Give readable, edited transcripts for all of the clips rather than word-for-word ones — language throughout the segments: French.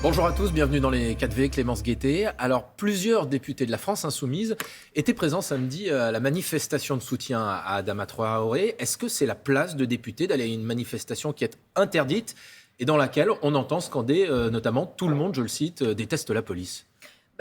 Bonjour à tous, bienvenue dans les 4V, Clémence Guettet. Alors, plusieurs députés de la France Insoumise étaient présents samedi à la manifestation de soutien à Adama Traoré. Est-ce que c'est la place de député d'aller à une manifestation qui est interdite et dans laquelle on entend scander, notamment, tout le monde, je le cite, déteste la police ?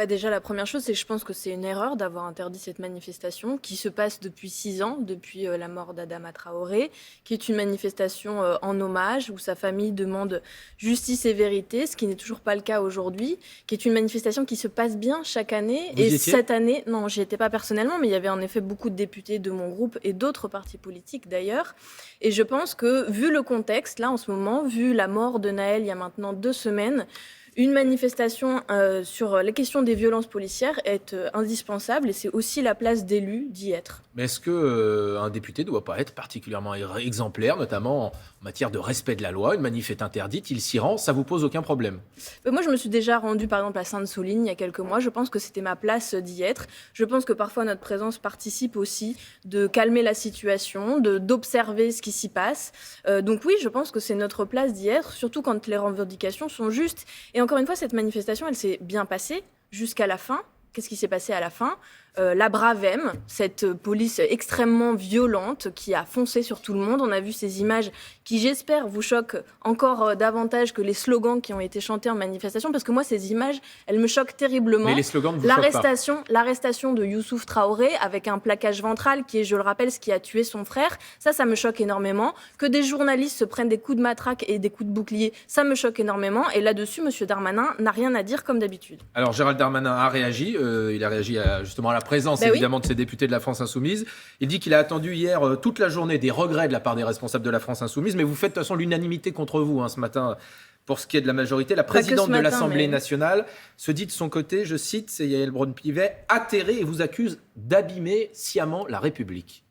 Déjà, la première chose, c'est que je pense que c'est une erreur d'avoir interdit cette manifestation qui se passe depuis 6 ans, depuis la mort d'Adama Traoré, qui est une manifestation en hommage, où sa famille demande justice et vérité, ce qui n'est toujours pas le cas aujourd'hui, qui est une manifestation qui se passe bien chaque année. Vous y étiez ? Cette année, non, j'y étais pas personnellement, mais il y avait en effet beaucoup de députés de mon groupe et d'autres partis politiques d'ailleurs. Et je pense que, vu le contexte, là, en ce moment, vu la mort de Naël il y a maintenant 2 semaines, une manifestation sur les questions des violences policières est indispensable et c'est aussi la place d'élus d'y être. Mais est-ce qu'un député ne doit pas être particulièrement exemplaire, notamment en matière de respect de la loi ? Une manif est interdite, il s'y rend, ça vous pose aucun problème ? Moi, je me suis déjà rendue, par exemple, à Sainte-Soline il y a quelques mois. Je pense que c'était ma place d'y être. Je pense que parfois, notre présence participe aussi de calmer la situation, d'observer ce qui s'y passe. Donc oui, je pense que c'est notre place d'y être, surtout quand les revendications sont justes. Et encore une fois, cette manifestation, elle s'est bien passée jusqu'à la fin. Qu'est-ce qui s'est passé à la fin ? La Bravem, cette police extrêmement violente qui a foncé sur tout le monde. On a vu ces images qui, j'espère, vous choquent encore davantage que les slogans qui ont été chantés en manifestation, parce que moi, ces images, elles me choquent terriblement. Mais les slogans ne vous choquent pas ? L'arrestation de Youssouf Traoré avec un plaquage ventral qui est, je le rappelle, ce qui a tué son frère, ça me choque énormément. Que des journalistes se prennent des coups de matraque et des coups de bouclier, ça me choque énormément. Et là-dessus, M. Darmanin n'a rien à dire comme d'habitude. Alors Gérald Darmanin a réagi, il a réagi justement à la présence évidemment de ces députés de la France Insoumise. Il dit qu'il a attendu hier toute la journée des regrets de la part des responsables de la France Insoumise, mais vous faites de toute façon l'unanimité contre vous ce matin. Pour ce qui est de la majorité, la présidente de l'Assemblée nationale se dit de son côté, je cite, c'est Yael Braun-Pivet, atterrée et vous accuse d'abîmer sciemment la République.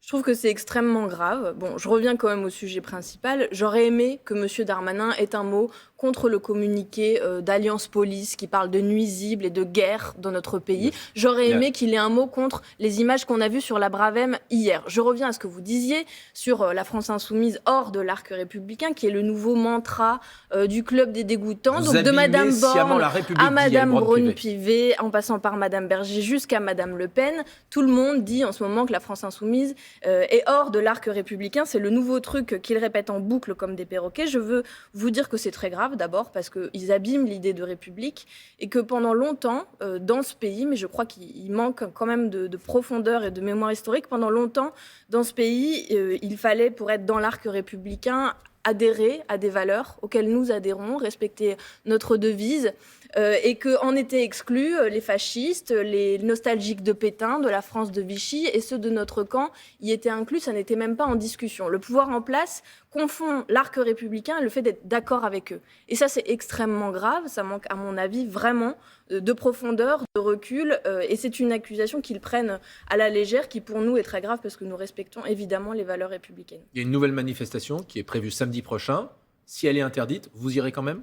Je trouve que c'est extrêmement grave. Bon, je reviens quand même au sujet principal. J'aurais aimé que M. Darmanin ait un mot contre le communiqué d'Alliance Police qui parle de nuisibles et de guerre dans notre pays. J'aurais aimé qu'il ait un mot contre les images qu'on a vues sur la Bravem hier. Je reviens à ce que vous disiez sur la France Insoumise hors de l'arc républicain, qui est le nouveau mantra du club des dégoûtants. Vous donc de Madame Borne à Madame Braun-Pivet, en passant par Madame Berger jusqu'à Madame Le Pen, tout le monde dit en ce moment que la France Insoumise est hors de l'arc républicain. C'est le nouveau truc qu'ils répètent en boucle comme des perroquets. Je veux vous dire que c'est très grave. D'abord parce qu'ils abîment l'idée de République et que pendant longtemps, dans ce pays, mais je crois qu'il manque quand même de profondeur et de mémoire historique, pendant longtemps, dans ce pays, il fallait, pour être dans l'arc républicain, adhérer à des valeurs auxquelles nous adhérons, respecter notre devise, et qu'en étaient exclus les fascistes, les nostalgiques de Pétain, de la France de Vichy, et ceux de notre camp y étaient inclus, ça n'était même pas en discussion. Le pouvoir en place confond l'arc républicain et le fait d'être d'accord avec eux. Et ça, c'est extrêmement grave, ça manque, à mon avis, vraiment de profondeur, de recul, et c'est une accusation qu'ils prennent à la légère, qui pour nous est très grave, parce que nous respectons évidemment les valeurs républicaines. Il y a une nouvelle manifestation qui est prévue samedi prochain. Si elle est interdite, vous irez quand même ?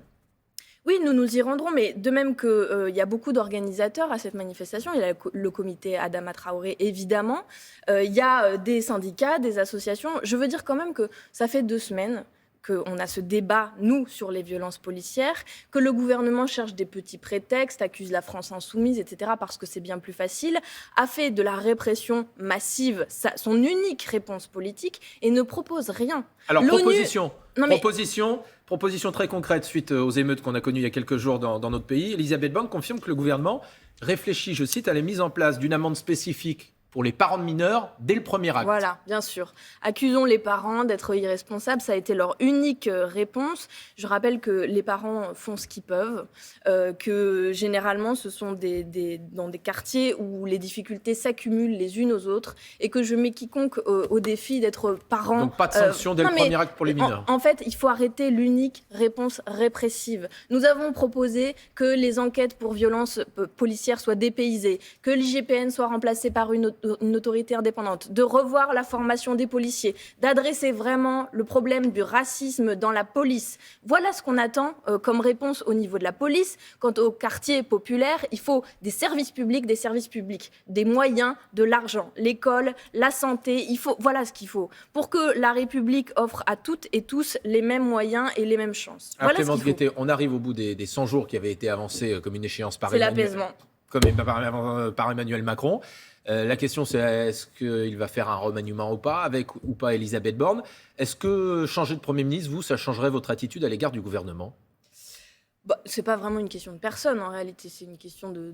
Oui, nous nous y rendrons, mais de même qu'il y a beaucoup d'organisateurs à cette manifestation, il y a le comité Adama Traoré, évidemment, il y a des syndicats, des associations. Je veux dire quand même que ça fait 2 semaines qu'on a ce débat, nous, sur les violences policières, que le gouvernement cherche des petits prétextes, accuse la France insoumise, etc., parce que c'est bien plus facile, a fait de la répression massive son unique réponse politique et ne propose rien. Alors, proposition très concrète suite aux émeutes qu'on a connues il y a quelques jours dans notre pays. Elisabeth Borne confirme que le gouvernement réfléchit, je cite, à la mise en place d'une amende spécifique pour les parents de mineurs dès le premier acte. Voilà, bien sûr. Accusons les parents d'être irresponsables, ça a été leur unique réponse. Je rappelle que les parents font ce qu'ils peuvent, que généralement ce sont dans des quartiers où les difficultés s'accumulent les unes aux autres et que je mets quiconque au défi d'être parent. Donc pas de sanction dès le premier acte pour les mineurs. En fait, il faut arrêter l'unique réponse répressive. Nous avons proposé que les enquêtes pour violences policières soient dépaysées, que l'IGPN soit remplacée par une une autorité indépendante, de revoir la formation des policiers, d'adresser vraiment le problème du racisme dans la police. Voilà ce qu'on attend comme réponse au niveau de la police. Quant aux quartiers populaires, il faut des services publics, des moyens, de l'argent, l'école, la santé. Voilà ce qu'il faut pour que la République offre à toutes et tous les mêmes moyens et les mêmes chances. Alors, Clémence Guettet, on arrive au bout des 100 jours qui avaient été avancés comme une échéance par Emmanuel Macron. La question, c'est est-ce qu'il va faire un remaniement ou pas, avec ou pas Elisabeth Borne. Est-ce que changer de Premier ministre, vous, ça changerait votre attitude à l'égard du gouvernement ? C'est pas vraiment une question de personne, en réalité. C'est une question de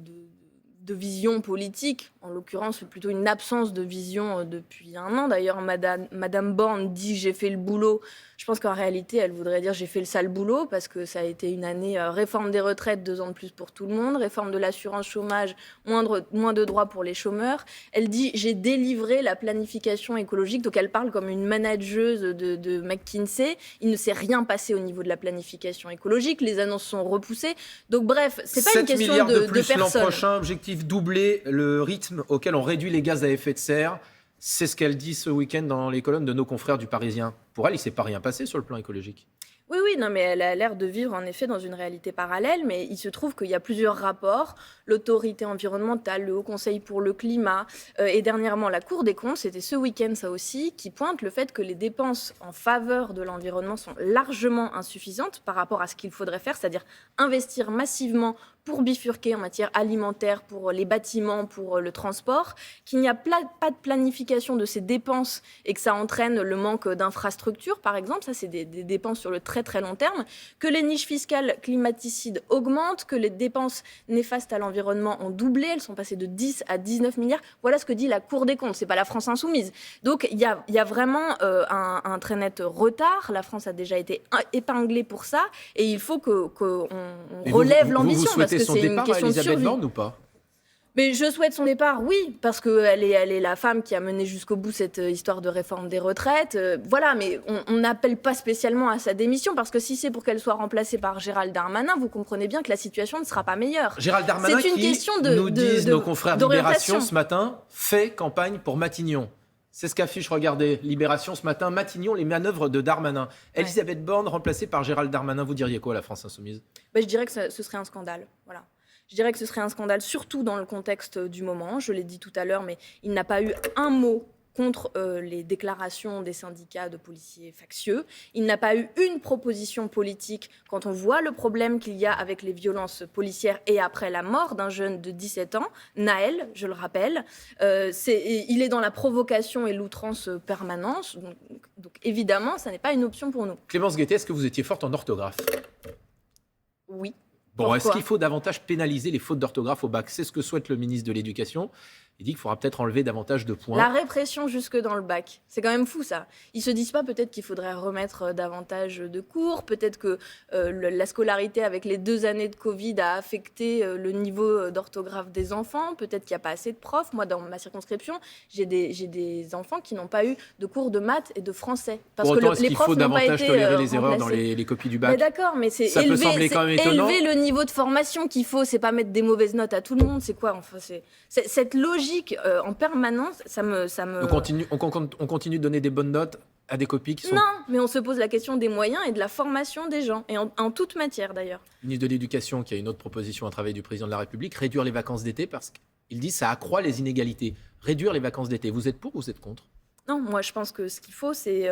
vision politique. En l'occurrence, c'est plutôt une absence de vision depuis un an. D'ailleurs, Madame Borne dit « j'ai fait le boulot ». Je pense qu'en réalité, elle voudrait dire « j'ai fait le sale boulot » parce que ça a été une année réforme des retraites, 2 ans de plus pour tout le monde, réforme de l'assurance chômage, moins de droits pour les chômeurs. Elle dit « j'ai délivré la planification écologique ». Donc elle parle comme une manageuse de McKinsey. Il ne s'est rien passé au niveau de la planification écologique. Les annonces sont repoussées. Donc bref, c'est pas une question 7 milliards de plus personne. L'an prochain, objectif doubler le rythme auquel on réduit les gaz à effet de serre. C'est ce qu'elle dit ce week-end dans les colonnes de nos confrères du Parisien. Pour elle, il ne s'est pas rien passé sur le plan écologique. Oui, non, mais elle a l'air de vivre en effet dans une réalité parallèle, mais il se trouve qu'il y a plusieurs rapports, l'autorité environnementale, le Haut Conseil pour le climat, et dernièrement la Cour des comptes, c'était ce week-end ça aussi, qui pointe le fait que les dépenses en faveur de l'environnement sont largement insuffisantes par rapport à ce qu'il faudrait faire, c'est-à-dire investir massivement pour bifurquer en matière alimentaire, pour les bâtiments, pour le transport, qu'il n'y a pas de planification de ces dépenses et que ça entraîne le manque d'infrastructures, par exemple, ça c'est des dépenses sur le très très long terme, que les niches fiscales climaticides augmentent, que les dépenses néfastes à l'environnement ont doublé, elles sont passées de 10 à 19 milliards. Voilà ce que dit la Cour des comptes, c'est pas la France insoumise. Donc il y a vraiment un très net retard, la France a déjà été épinglée pour ça, et il faut qu'on relève l'ambition, parce que c'est une question de survie. Elisabeth Borne ou pas ? Mais je souhaite son départ, oui, parce qu'elle est la femme qui a mené jusqu'au bout cette histoire de réforme des retraites. Voilà, mais on n'appelle pas spécialement à sa démission, parce que si c'est pour qu'elle soit remplacée par Gérald Darmanin, vous comprenez bien que la situation ne sera pas meilleure. Gérald Darmanin, c'est une question nous disent nos confrères Libération ce matin, fait campagne pour Matignon. C'est ce qu'affiche, regardez, Libération ce matin, Matignon, les manœuvres de Darmanin. Ouais. Elisabeth Borne remplacée par Gérald Darmanin, vous diriez quoi à la France Insoumise ? Je dirais que ce serait un scandale, voilà. Je dirais que ce serait un scandale, surtout dans le contexte du moment. Je l'ai dit tout à l'heure, mais il n'a pas eu un mot contre les déclarations des syndicats de policiers factieux. Il n'a pas eu une proposition politique quand on voit le problème qu'il y a avec les violences policières et après la mort d'un jeune de 17 ans, Naël, je le rappelle. Il est dans la provocation et l'outrance permanente. Donc évidemment, ça n'est pas une option pour nous. Clémence Guettet, est-ce que vous étiez forte en orthographe ? Oui. Bon, est-ce qu'il faut davantage pénaliser les fautes d'orthographe au bac ? C'est ce que souhaite le ministre de l'Éducation. Il dit qu'il faudra peut-être enlever davantage de points. La répression jusque dans le bac, c'est quand même fou ça. Ils se disent pas peut-être qu'il faudrait remettre davantage de cours, peut-être que la scolarité avec les 2 années de Covid a affecté le niveau d'orthographe des enfants, peut-être qu'il n'y a pas assez de profs. Moi, dans ma circonscription, j'ai des enfants qui n'ont pas eu de cours de maths et de français. Parce pour autant, que les profs n'ont pas été tolérer les erreurs dans les copies du bac. Mais d'accord, mais c'est ça peut sembler quand même étonnant. Élever le niveau de formation qu'il faut, c'est pas mettre des mauvaises notes à tout le monde, c'est quoi ? Enfin, c'est cette logique en permanence, ça me... On continue de donner des bonnes notes à des copies qui sont... Non, mais on se pose la question des moyens et de la formation des gens, et en toute matière d'ailleurs. Le ministre de l'Éducation, qui a une autre proposition à travailler du président de la République, réduire les vacances d'été, parce qu'il dit que ça accroît les inégalités. Réduire les vacances d'été, vous êtes pour ou vous êtes contre ? Non, moi je pense que ce qu'il faut, c'est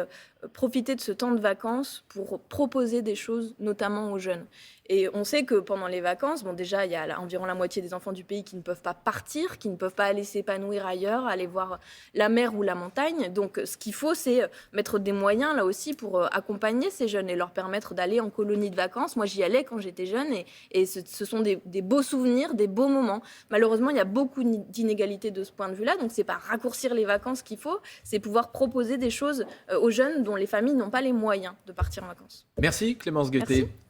profiter de ce temps de vacances pour proposer des choses, notamment aux jeunes. Et on sait que pendant les vacances, bon déjà, il y a environ la moitié des enfants du pays qui ne peuvent pas partir, qui ne peuvent pas aller s'épanouir ailleurs, aller voir la mer ou la montagne. Donc ce qu'il faut, c'est mettre des moyens là aussi pour accompagner ces jeunes et leur permettre d'aller en colonie de vacances. Moi, j'y allais quand j'étais jeune et ce sont des beaux souvenirs, des beaux moments. Malheureusement, il y a beaucoup d'inégalités de ce point de vue-là. Donc c'est pas raccourcir les vacances qu'il faut, c'est pouvoir proposer des choses aux jeunes dont les familles n'ont pas les moyens de partir en vacances. Merci Clémence Guettet. Merci.